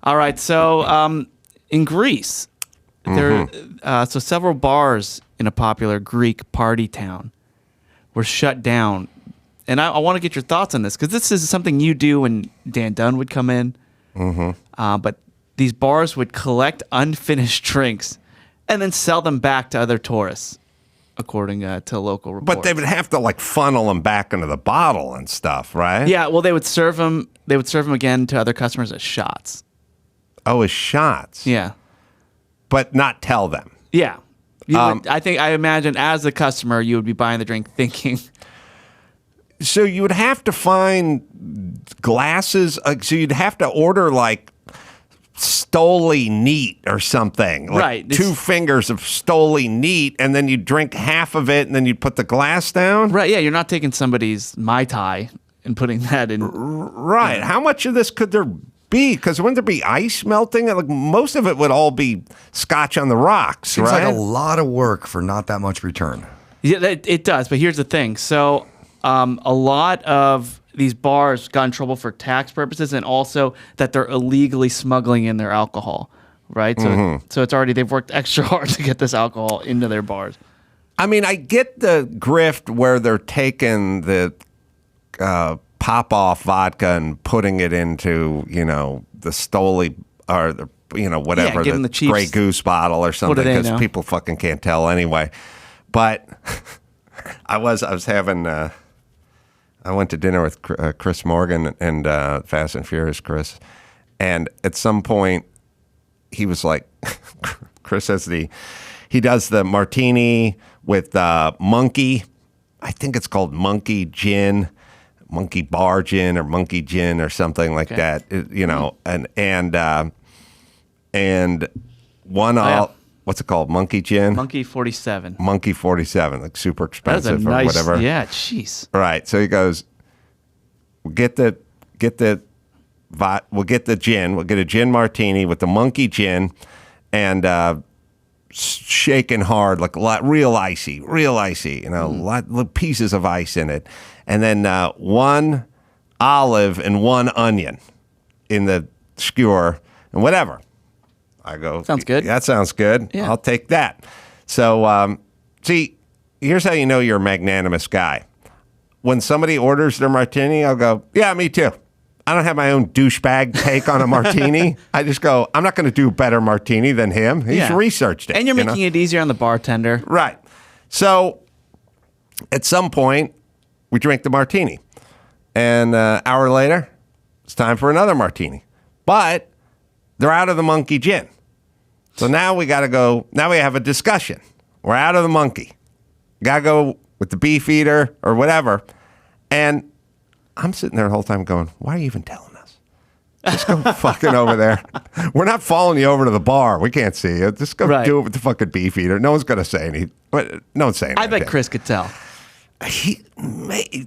All right, so in Greece, there so several bars in a popular Greek party town were shut down. And I want to get your thoughts on this, because this is something you do when Dan Dunn would come in. But these bars would collect unfinished drinks and then sell them back to other tourists, according to local reports. But they would have to like funnel them back into the bottle and stuff, right? Yeah, well, they would serve them. They would serve them again to other customers as shots. Oh, as shots. Yeah, but not tell them. Yeah, I imagine as a customer, you would be buying the drink thinking. So you would have to find glasses. So you'd have to order like Stoli Neat or something. Like right. 2 fingers of Stoli Neat, and then you'd drink half of it, and then you'd put the glass down. Right. Yeah, you're not taking somebody's Mai Tai and putting that in. Right. How much of this could there be? Because wouldn't there be ice melting? Like most of it would all be scotch on the rocks. Seems right? like a lot of work for not that much return. Yeah, it does. But here's the thing. So a lot of these bars got in trouble for tax purposes, and also that they're illegally smuggling in their alcohol, right? So, so it's already, they've worked extra hard to get this alcohol into their bars. I mean, I get the grift where they're taking the pop-off vodka and putting it into, the Stoli or the, whatever, the Grey Goose bottle or something, because people fucking can't tell anyway. But I was having. I went to dinner with Chris Morgan and Fast and Furious Chris, and at some point he was like, Chris says he does the martini with monkey. I think it's called monkey gin, monkey bar gin, or monkey gin, or something like that. And one what's it called? Monkey gin? Monkey 47. Monkey 47, like super expensive nice, or whatever. Yeah, jeez. Right. So he goes, we'll get the gin. We'll get a gin martini with the monkey gin, and shaken hard, like a lot, real icy, lot pieces of ice in it, and then 1 olive and 1 onion in the skewer, and whatever. I go, sounds good. That sounds good. Yeah. I'll take that. So, see, here's how you know you're a magnanimous guy. When somebody orders their martini, I'll go, yeah, me too. I don't have my own douchebag take on a martini. I just go, I'm not going to do a better martini than him. He's researched it. And you're making it easier on the bartender. Right. So, at some point, we drink the martini. And an hour later, it's time for another martini. But they're out of the monkey gin. So now we got to go. Now we have a discussion. We're out of the monkey. Got to go with the beef eater or whatever. And I'm sitting there the whole time going, why are you even telling us? Just go fucking over there. We're not following you over to the bar. We can't see you. Just go do it with the fucking beef eater. No one's going to say anything. No one's saying anything. I bet Chris could tell. Maybe.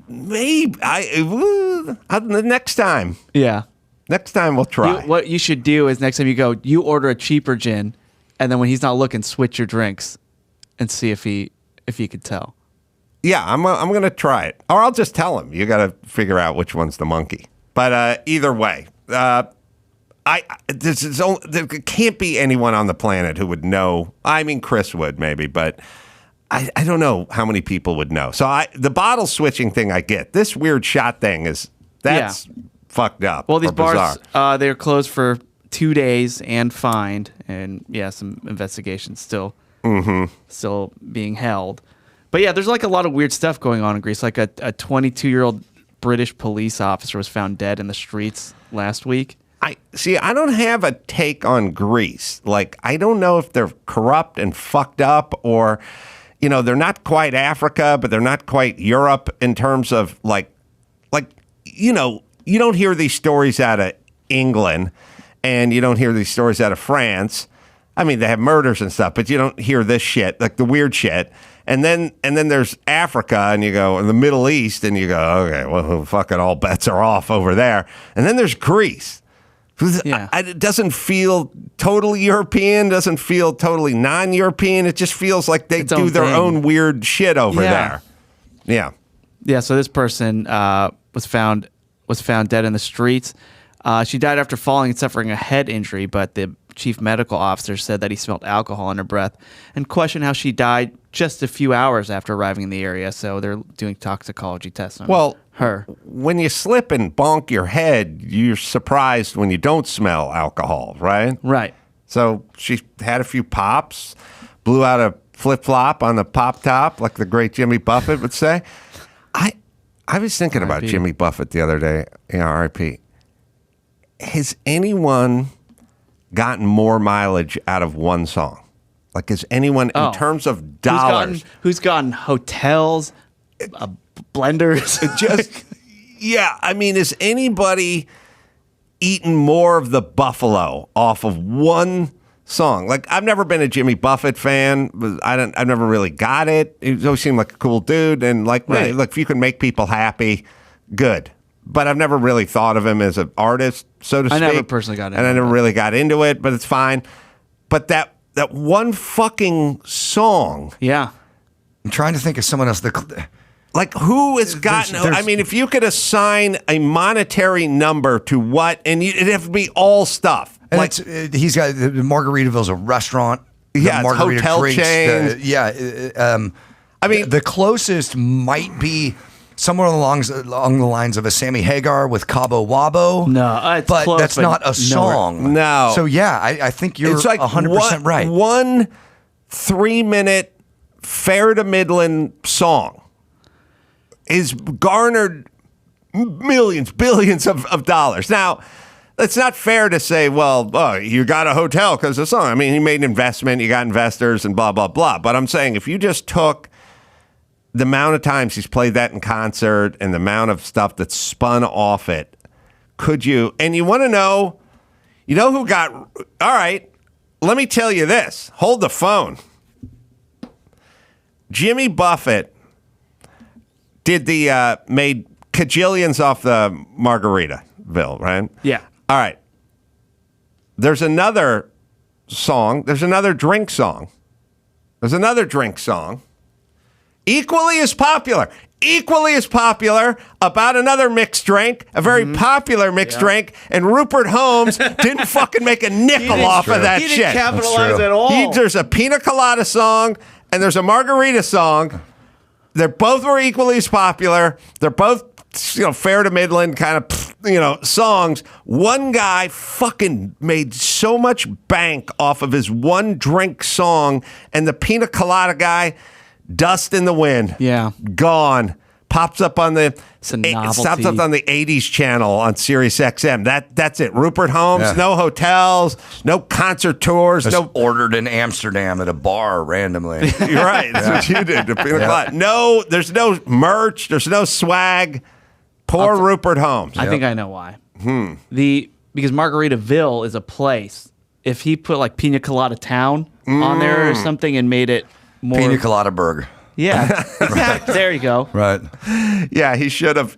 The next time. Yeah. Next time we'll try. What you should do is next time you go, you order a cheaper gin, and then when he's not looking, switch your drinks and see if he could tell. Yeah, I'm going to try it. Or I'll just tell him. You got to figure out which one's the monkey. But either way, there can't be anyone on the planet who would know. I mean, Chris would maybe, but I don't know how many people would know. So the bottle switching thing I get. This weird shot thing that's fucked up. Well, these bars, they're closed for 2 days and fined, and some investigations still being held. But yeah, there's like a lot of weird stuff going on in Greece. Like a 22-year-old British police officer was found dead in the streets last week. I don't have a take on Greece. Like, I don't know if they're corrupt and fucked up, or, they're not quite Africa, but they're not quite Europe in terms of you don't hear these stories out of England, and you don't hear these stories out of France. I mean, they have murders and stuff, but you don't hear this shit, like the weird shit. And then there's Africa, and you go, in the Middle East, and you go, okay, well, fuck it, all bets are off over there. And then there's Greece. It doesn't feel totally European, doesn't feel totally non-European. It just feels like they do their own weird shit over there. Yeah. Yeah, so this person was found dead in the streets. She died after falling and suffering a head injury, but the chief medical officer said that he smelled alcohol in her breath and questioned how she died just a few hours after arriving in the area. So they're doing toxicology tests on her. When you slip and bonk your head, you're surprised when you don't smell alcohol, right? Right. So she had a few pops, blew out a flip-flop on the pop top, like the great Jimmy Buffett would say. I was thinking about R.I.P. Jimmy Buffett the other day. Yeah, R.I.P. Has anyone gotten more mileage out of one song? Like, has anyone, in terms of dollars? Who's gotten hotels, blenders? Yeah, I mean, has anybody eaten more of the buffalo off of one song? Like, I've never been a Jimmy Buffett fan. I've never really got it. He always seemed like a cool dude, and like, Right. hey, look, if you can make people happy, good. But I've never really thought of him as an artist, so to speak. I never personally got into and I it, never but- really got into it, but it's fine. But that one fucking song, Yeah. I'm trying to think of someone else. like, who has gotten? there's- I mean, if you could assign a monetary number to what, and it'd have to be all stuff. And Like, he's got Margaritaville's a restaurant. The Yeah, it's margarita hotel drinks, chains. I mean, the closest might be somewhere along the lines of a Sammy Hagar with Cabo Wabo. No, it's but close, that's but not a song. No. So yeah, I think you're it's like 100% right. One 3-minute fair to Midland song is garnered millions, billions of dollars. Now, it's not fair to say, well, you got a hotel because of the song. I mean, you made an investment, you got investors, and blah, blah, blah. But I'm saying if you just took the amount of times he's played that in concert and the amount of stuff that's spun off it, could you? And you want to know, who got, all right, let me tell you this. Hold the phone. Jimmy Buffett made cajillions off the Margaritaville, right? Yeah. All right. There's another song. There's another drink song. Equally as popular about another mixed drink, a very popular mixed drink, and Rupert Holmes didn't fucking make a nickel off of that He shit. didn't capitalize true. at all. There's a pina colada song and there's a margarita song. They're both were equally as popular. They're both, fair to Midland kind of, songs. One guy fucking made so much bank off of his one drink song, and the pina colada guy, dust in the wind. Yeah. Gone. Pops up on the It's a novelty. stops up on the 80s channel on Sirius XM. That's it. Rupert Holmes, Yeah. no hotels, no concert tours, Just no ordered in Amsterdam at a bar randomly. You're right. That's what you did. The pina colada. No, there's no merch. There's no swag. Poor Rupert Holmes. I think I know why. Because Margaritaville is a place. If he put like Pina Colada Town on there or something and made it more Pina Colada Burg. Yeah. Exactly. There you go. Right. Yeah, he should have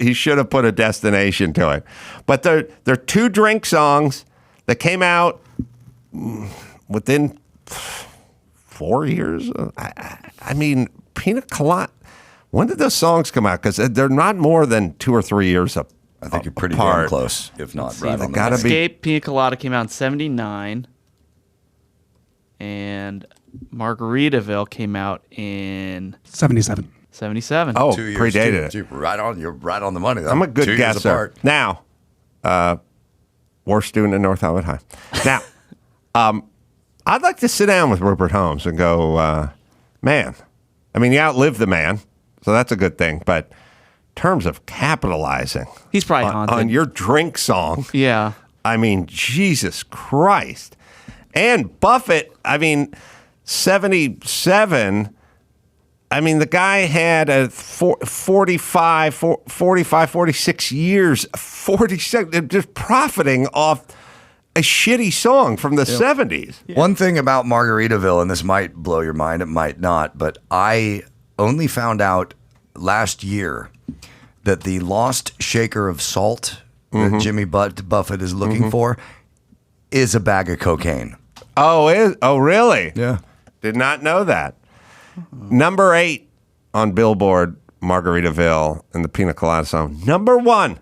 put a destination to it. But they're two drink songs that came out within 4 years. I mean, Pina Colada. When did those songs come out? Because they're not more than 2 or 3 years apart. I think you're pretty damn close, if not right on gotta the be- Escape Pina Colada came out in 79. And Margaritaville came out in 77. 77. Oh, 2 years. predated it. You're right on the money, though. I'm a good 2 years guesser. apart. Now, worst student in North Hollywood High. Now, I'd like to sit down with Rupert Holmes and go, man, I mean, you outlived the man, so that's a good thing. But in terms of capitalizing He's probably haunted. on your drink song, Yeah. I mean, Jesus Christ. And Buffett, I mean, 77, I mean, the guy had a 46 years, 47, just profiting off a shitty song from the 70s. One thing about Margaritaville, and this might blow your mind, it might not, but I only found out last year that the lost shaker of salt that Jimmy Buffett is looking for is a bag of cocaine. Oh, really? Yeah. Did not know that. Number 8 on Billboard, Margaritaville and the Pina Colada song. Number one,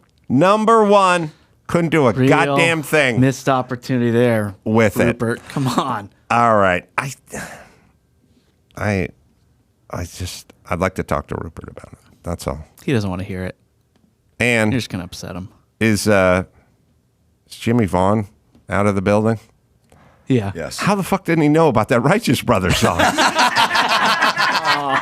Couldn't do a Real goddamn thing Missed opportunity there with it. Rupert. Come on. All right. I'd like to talk to Rupert about it. That's all. He doesn't want to hear it. And You're just gonna upset him. is Jimmy Vaughn out of the building? Yeah. Yes. How the fuck didn't he know about that Righteous Brothers song?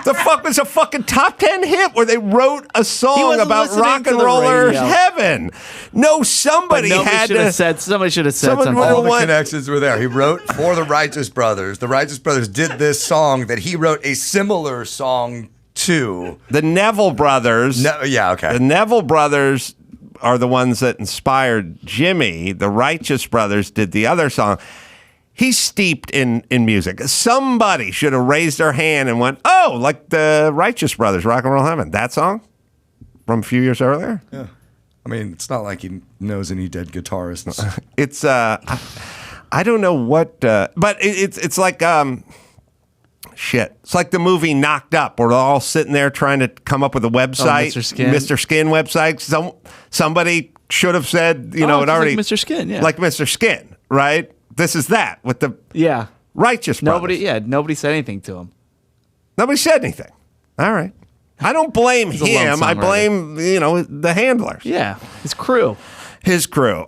The fuck was a fucking top 10 hit where they wrote a song wasn't about listening rock to and the rollers radio. heaven. No, somebody had to. Somebody should have said Someone something. would've All the What? connections were there. He wrote for the Righteous Brothers. The Righteous Brothers did this song that he wrote a similar song to. The Neville Brothers. No, yeah, okay. The Neville Brothers are the ones that inspired Jimmy. The Righteous Brothers did the other song. He's steeped in music. Somebody should have raised their hand and went, oh, like the Righteous Brothers, Rock and Roll Heaven. That song from a few years earlier? Yeah. I mean, it's not like he knows any dead guitarists. It's, I don't know what, but it's like, shit. It's like the movie Knocked Up, where they're all sitting there trying to come up with a website. Mr. Skin? Mr. Skin website. Somebody should have said, it just already. like Mr. Skin, yeah. Like Mr. Skin, right? This is that with the Yeah. Righteous Brothers. Nobody said anything to him. Nobody said anything. All right. I don't blame a lone him. I songwriter. blame, the handlers. Yeah. His crew. His crew.